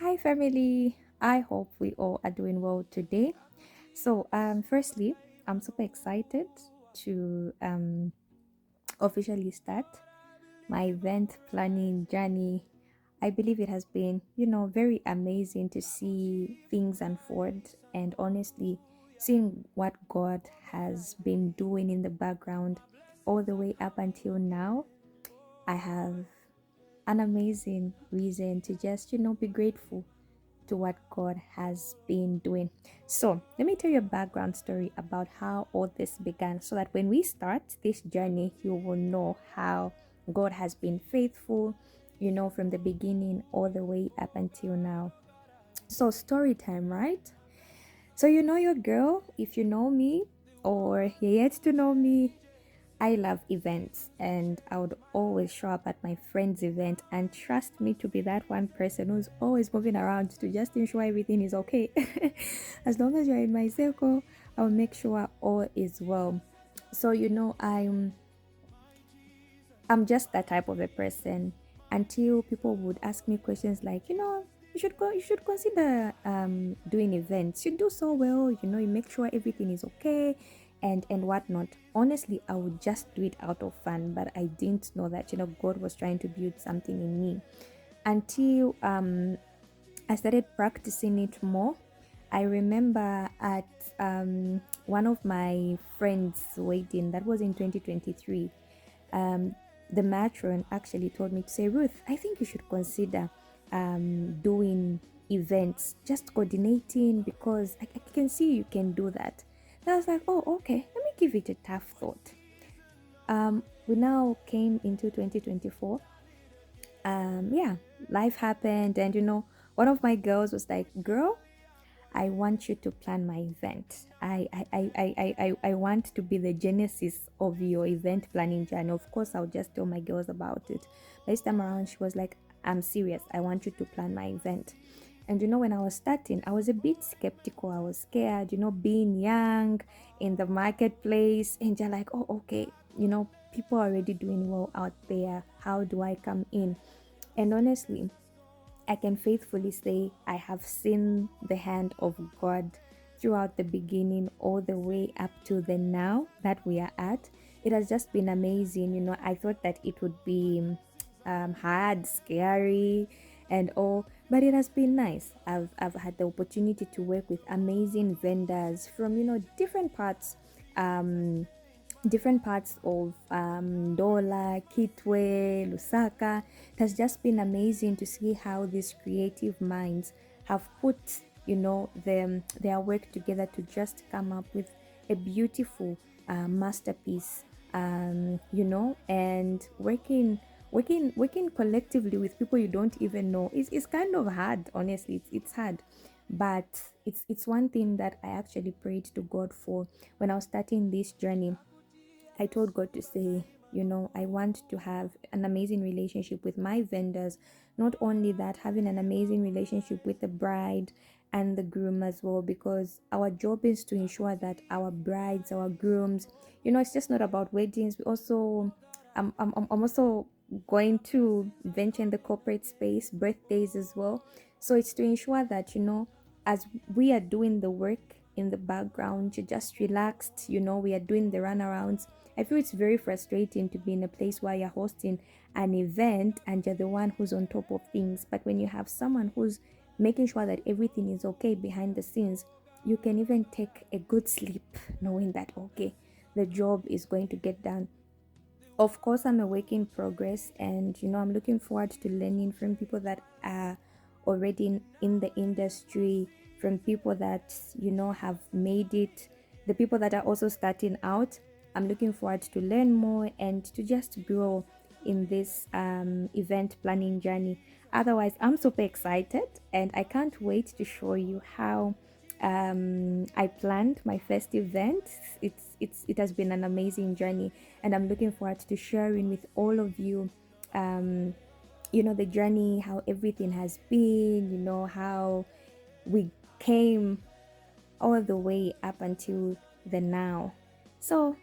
Hi, family. I hope we all are doing well today. Firstly, I'm super excited to officially start my event planning journey. I believe it has been, very amazing to see things unfold and honestly seeing what God has been doing in the background all the way up until now. I have an amazing reason to just, be grateful to what God has been doing. So, let me tell you a background story about how all this began so that when we start this journey, you will know how God has been faithful, from the beginning all the way up until now. So, story time, right? So, you know your girl, if you know me or you're yet to know me, I love events and I would always show up at my friend's event and trust me to be that one person who's always moving around to just ensure everything is okay. As long as you're in my circle, I'll make sure all is well. So I'm just that type of a person until people would ask me questions like, you should consider doing events. You do so well, you make sure everything is okay and whatnot. Honestly, I would just do it out of fun, but I didn't know that, God was trying to build something in me until I started practicing it more. I remember at one of my friends' wedding, that was in 2023. um, the matron actually told me to say, Ruth, I think you should consider doing events, just coordinating because I can see you can do that. And I was like, oh, okay, let me give it a tough thought. We now came into 2024. Yeah, life happened, and one of my girls was like, girl, I want you to plan my event. I want to be the genesis of your event planning journey. Of course, I'll just tell my girls about it. This time around, she was like, I'm serious. I want you to plan my event. And when I was starting, I was a bit skeptical. I was scared, being young in the marketplace. And you're like, oh, okay, people are already doing well out there. How do I come in? And honestly, I can faithfully say I have seen the hand of God throughout the beginning all the way up to the now that we are at. It has just been amazing. I thought that it would be hard, scary, and all, but it has been nice. I've had the opportunity to work with amazing vendors from um, different parts of Dola, Kitwe, Lusaka. It has just been amazing to see how these creative minds have put, their work together to just come up with a beautiful masterpiece. And working collectively with people you don't even know is kind of hard. Honestly, it's hard, but it's one thing that I actually prayed to God for when I was starting this journey. I told God to say, I want to have an amazing relationship with my vendors. Not only that, having an amazing relationship with the bride and the groom as well, because our job is to ensure that our brides, our grooms, it's just not about weddings. We also, I'm also going to venture in the corporate space, birthdays as well. So it's to ensure that, as we are doing the work in the background, you're just relaxed, we are doing the runarounds. I feel it's very frustrating to be in a place where you're hosting an event and you're the one who's on top of things. But when you have someone who's making sure that everything is okay behind the scenes, you can even take a good sleep knowing that, okay, the job is going to get done. Of course, I'm a work in progress, and I'm looking forward to learning from people that are already in the industry, from people that have made it, the people that are also starting out. I'm looking forward to learn more and to just grow in this event planning journey. Otherwise, I'm super excited and I can't wait to show you how I planned my first event. It has been an amazing journey, and I'm looking forward to sharing with all of you, um, the journey, how everything has been, how we came all the way up until the now. So